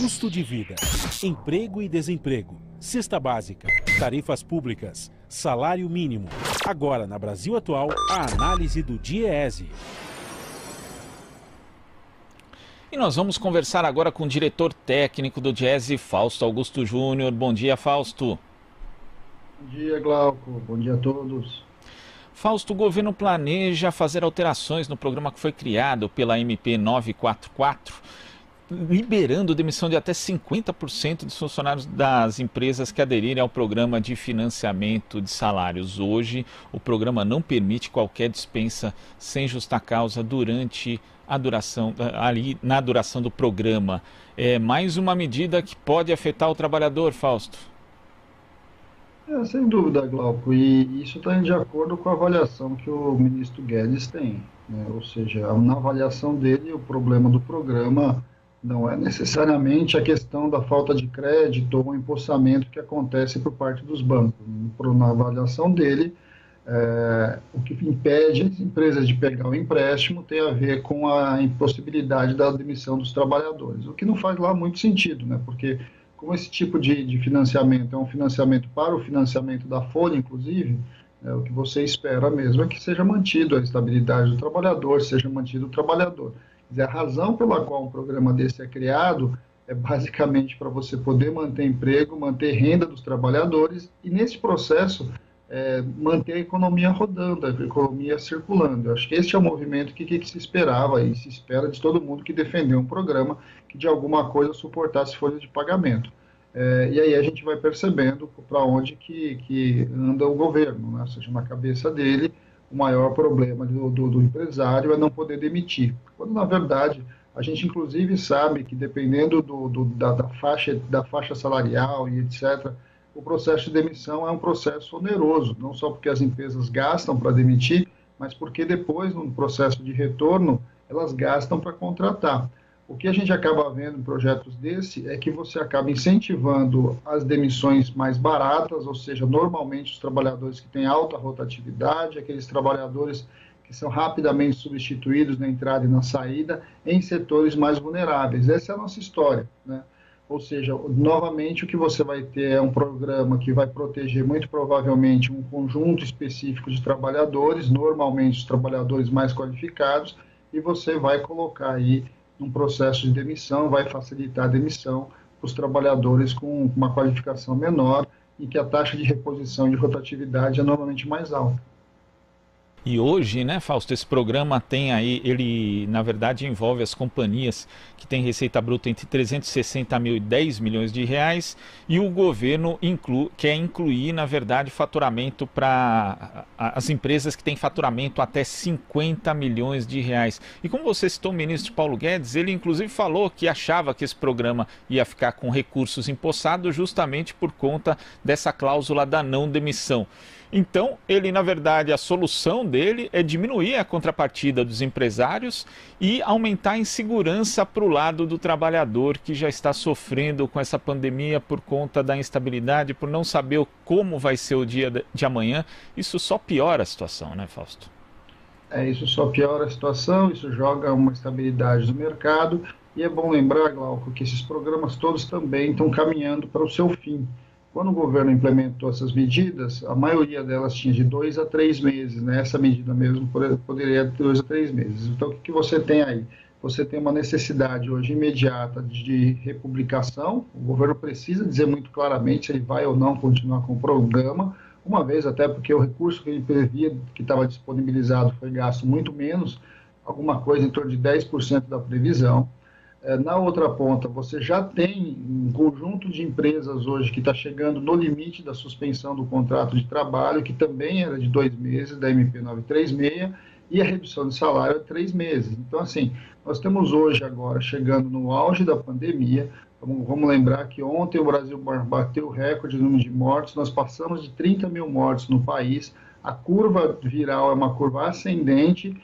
Custo de vida, emprego e desemprego, cesta básica, tarifas públicas, salário mínimo. Agora, na Brasil Atual, a análise do DIEESE. E nós vamos conversar agora com o diretor técnico do DIEESE, Fausto Augusto Júnior. Bom dia, Fausto. Bom dia, Glauco. Bom dia a todos. Fausto, o governo planeja fazer alterações no programa que foi criado pela MP 944, liberando demissão de até 50% dos funcionários das empresas que aderirem ao programa de financiamento de salários. Hoje, o programa não permite qualquer dispensa sem justa causa durante a duração, na duração do programa. É mais uma medida que pode afetar o trabalhador, Fausto? Sem dúvida, Glauco, e isso está de acordo com a avaliação que o ministro Guedes tem, né? Ou seja, na avaliação dele, o problema do programa não é necessariamente a questão da falta de crédito ou empossamento que acontece por parte dos bancos. Na avaliação dele, o que impede as empresas de pegar o empréstimo tem a ver com a impossibilidade da demissão dos trabalhadores, o que não faz lá muito sentido, né? Porque como esse tipo de financiamento é um financiamento para o financiamento da folha, inclusive, o que você espera mesmo é que seja mantido a estabilidade do trabalhador, seja mantido o trabalhador. Quer dizer, a razão pela qual um programa desse é criado é basicamente para você poder manter emprego, manter renda dos trabalhadores e, nesse processo, manter a economia rodando, a economia circulando. Eu acho que esse é o movimento que se esperava e se espera de todo mundo que defendeu um programa que, de alguma coisa, suportasse folhas de pagamento. E aí a gente vai percebendo para onde que anda o governo, né? Ou seja, na cabeça dele, o maior problema do empresário é não poder demitir. Quando, na verdade, a gente inclusive sabe que, dependendo da faixa salarial e etc., o processo de demissão é um processo oneroso, não só porque as empresas gastam para demitir, mas porque depois, no processo de retorno, elas gastam para contratar. O que a gente acaba vendo em projetos desse é que você acaba incentivando as demissões mais baratas, ou seja, normalmente os trabalhadores que têm alta rotatividade, aqueles trabalhadores que são rapidamente substituídos na entrada e na saída, em setores mais vulneráveis. Essa é a nossa história, né? Ou seja, novamente o que você vai ter é um programa que vai proteger muito provavelmente um conjunto específico de trabalhadores, normalmente os trabalhadores mais qualificados, e você vai colocar aí um processo de demissão, vai facilitar a demissão para os trabalhadores com uma qualificação menor e que a taxa de reposição e de rotatividade é normalmente mais alta. E hoje, né, Fausto, esse programa tem aí, ele na verdade envolve as companhias que têm receita bruta entre 360 mil e 10 milhões de reais, e o governo quer incluir, na verdade, faturamento para as empresas que têm faturamento até 50 milhões de reais. E como você citou o ministro Paulo Guedes, ele inclusive falou que achava que esse programa ia ficar com recursos empossados justamente por conta dessa cláusula da não demissão. Então, ele, na verdade, a solução dele é diminuir a contrapartida dos empresários e aumentar a insegurança para o lado do trabalhador que já está sofrendo com essa pandemia por conta da instabilidade, por não saber como vai ser o dia de amanhã. Isso só piora a situação, né, Fausto? Isso só piora a situação, isso joga uma estabilidade no mercado. E é bom lembrar, Glauco, que esses programas todos também estão caminhando para o seu fim. Quando o governo implementou essas medidas, a maioria delas tinha de 2 a 3 meses, né? Essa medida mesmo poderia ter 2 a 3 meses. Então, o que você tem aí? Você tem uma necessidade hoje imediata de republicação. O governo precisa dizer muito claramente se ele vai ou não continuar com o programa, uma vez até porque o recurso que ele previa, que estava disponibilizado, foi gasto muito menos, alguma coisa em torno de 10% da previsão. Na outra ponta, você já tem um conjunto de empresas hoje que está chegando no limite da suspensão do contrato de trabalho, que também era de 2 meses, da MP 936, e a redução de salário é 3 meses. Então, assim, nós temos hoje agora, chegando no auge da pandemia, vamos lembrar que ontem o Brasil bateu o recorde de número de mortes, nós passamos de 30 mil mortes no país, a curva viral é uma curva ascendente,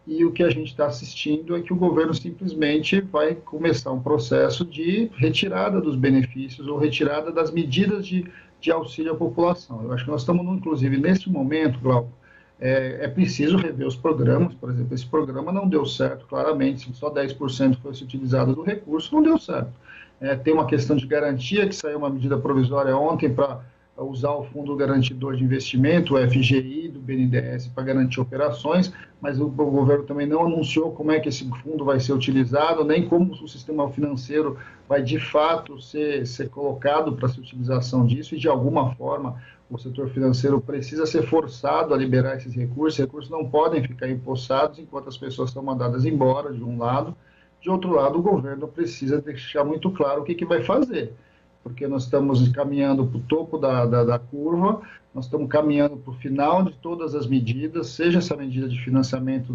e o que a gente está assistindo é que o governo simplesmente vai começar um processo de retirada dos benefícios ou retirada das medidas de auxílio à população. Eu acho que nós estamos, inclusive, nesse momento, Glauco, é preciso rever os programas. Por exemplo, esse programa não deu certo, claramente, se só 10% fosse utilizado do recurso, não deu certo. Tem uma questão de garantia, que saiu uma medida provisória ontem para usar o Fundo Garantidor de Investimento, o FGI, do BNDES, para garantir operações, mas o governo também não anunciou como é que esse fundo vai ser utilizado, nem como o sistema financeiro vai, de fato, ser colocado para essa utilização disso, e, de alguma forma, o setor financeiro precisa ser forçado a liberar esses recursos não podem ficar empossados enquanto as pessoas são mandadas embora, de um lado. De outro lado, o governo precisa deixar muito claro o que vai fazer, porque nós estamos caminhando para o topo da curva, nós estamos caminhando para o final de todas as medidas, seja essa medida de financiamento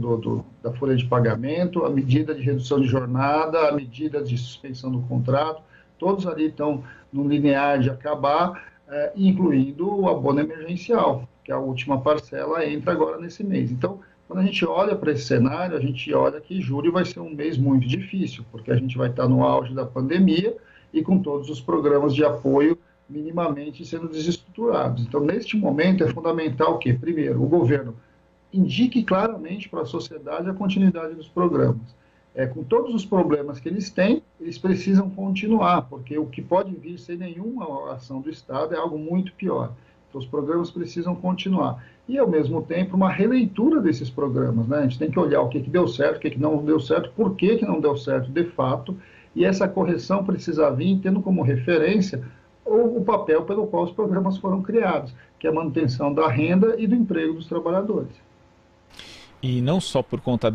da folha de pagamento, a medida de redução de jornada, a medida de suspensão do contrato, todos ali estão no linear de acabar, incluindo o abono emergencial, que a última parcela entra agora nesse mês. Então, quando a gente olha para esse cenário, a gente olha que julho vai ser um mês muito difícil, porque a gente vai estar no auge da pandemia e com todos os programas de apoio minimamente sendo desestruturados. Então, neste momento, é fundamental que, primeiro, o governo indique claramente para a sociedade a continuidade dos programas. Com todos os problemas que eles têm, eles precisam continuar, porque o que pode vir sem nenhuma ação do Estado é algo muito pior. Então, os programas precisam continuar. E, ao mesmo tempo, uma releitura desses programas, né? A gente tem que olhar o que deu certo, o que não deu certo, por que não deu certo de fato, e essa correção precisa vir tendo como referência o papel pelo qual os programas foram criados, que é a manutenção da renda e do emprego dos trabalhadores. E não só por conta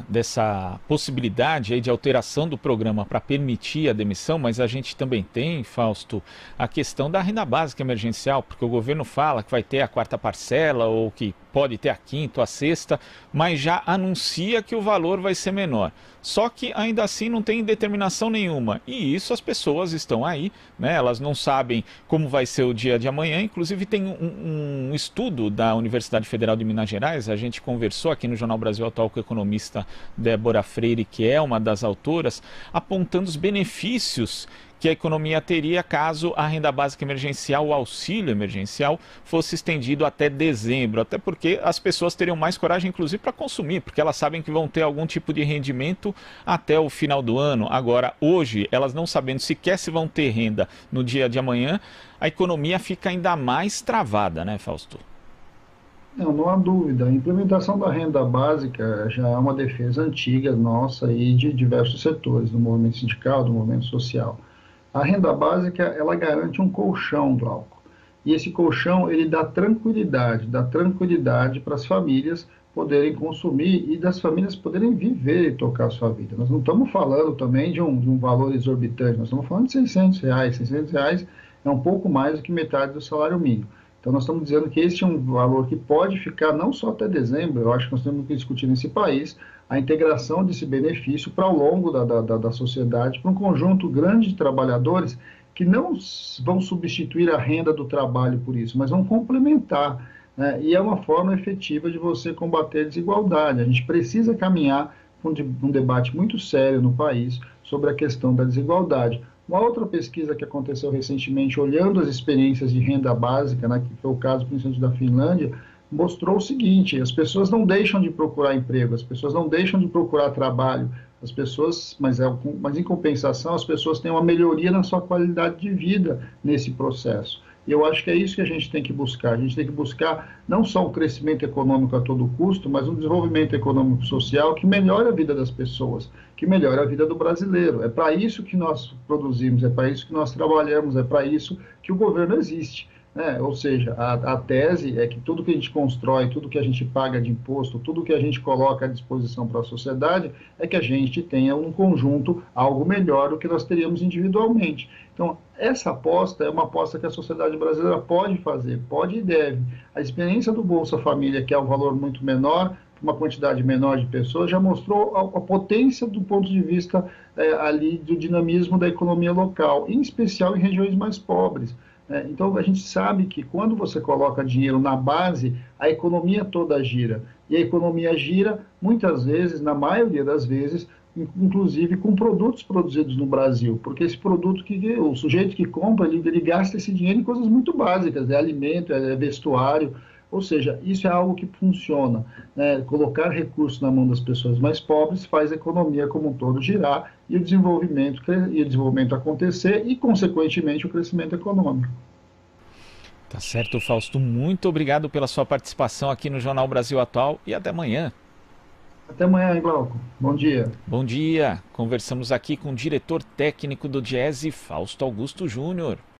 dessa possibilidade aí de alteração do programa para permitir a demissão, mas a gente também tem, Fausto, a questão da renda básica emergencial, porque o governo fala que vai ter a 4ª parcela ou que pode ter a 5ª ou a 6ª, mas já anuncia que o valor vai ser menor. Só que ainda assim não tem determinação nenhuma. E isso as pessoas estão aí, né? Elas não sabem como vai ser o dia de amanhã. Inclusive tem um estudo da Universidade Federal de Minas Gerais, a gente conversou aqui no Jornal Brasil Atual com a economista Débora Freire, que é uma das autoras, apontando os benefícios que a economia teria caso a renda básica emergencial, o auxílio emergencial, fosse estendido até dezembro. Até porque as pessoas teriam mais coragem, inclusive, para consumir, porque elas sabem que vão ter algum tipo de rendimento até o final do ano. Agora, hoje, elas não sabendo sequer se vão ter renda no dia de amanhã, a economia fica ainda mais travada, né, Fausto? Não há dúvida. A implementação da renda básica já é uma defesa antiga nossa e de diversos setores, do movimento sindical, do movimento social. A renda básica, ela garante um colchão, Glauco. E esse colchão, ele dá tranquilidade para as famílias poderem consumir e das famílias poderem viver e tocar a sua vida. Nós não estamos falando também de um valor exorbitante, nós estamos falando de R$600. R$600 é um pouco mais do que metade do salário mínimo. Então, nós estamos dizendo que este é um valor que pode ficar não só até dezembro, eu acho que nós temos que discutir nesse país a integração desse benefício para o longo da sociedade, para um conjunto grande de trabalhadores que não vão substituir a renda do trabalho por isso, mas vão complementar, né? E é uma forma efetiva de você combater a desigualdade. A gente precisa caminhar para um debate muito sério no país sobre a questão da desigualdade. Uma outra pesquisa que aconteceu recentemente, olhando as experiências de renda básica, né, que foi o caso principalmente da Finlândia, mostrou o seguinte: as pessoas não deixam de procurar emprego, as pessoas não deixam de procurar trabalho, mas em compensação, as pessoas têm uma melhoria na sua qualidade de vida nesse processo. E eu acho que é isso que a gente tem que buscar. A gente tem que buscar não só um crescimento econômico a todo custo, mas um desenvolvimento econômico social que melhore a vida das pessoas, que melhore a vida do brasileiro. É para isso que nós produzimos, é para isso que nós trabalhamos, é para isso que o governo existe. Ou seja, a tese é que tudo que a gente constrói, tudo que a gente paga de imposto, tudo que a gente coloca à disposição para a sociedade, é que a gente tenha um conjunto algo melhor do que nós teríamos individualmente. Então, essa aposta é uma aposta que a sociedade brasileira pode fazer, pode e deve. A experiência do Bolsa Família, que é um valor muito menor, uma quantidade menor de pessoas, já mostrou a potência do ponto de vista ali do dinamismo da economia local, em especial em regiões mais pobres. Então, a gente sabe que quando você coloca dinheiro na base, a economia toda gira. E a economia gira, muitas vezes, na maioria das vezes, inclusive com produtos produzidos no Brasil. Porque esse produto, o sujeito que compra, ele gasta esse dinheiro em coisas muito básicas, é alimento, é vestuário. Ou seja, isso é algo que funciona, né? Colocar recursos na mão das pessoas mais pobres faz a economia como um todo girar e o desenvolvimento acontecer e, consequentemente, o crescimento econômico. Tá certo, Fausto. Muito obrigado pela sua participação aqui no Jornal Brasil Atual e até amanhã. Até amanhã, hein, Glauco. Bom dia. Bom dia. Conversamos aqui com o diretor técnico do Diese, Fausto Augusto Júnior.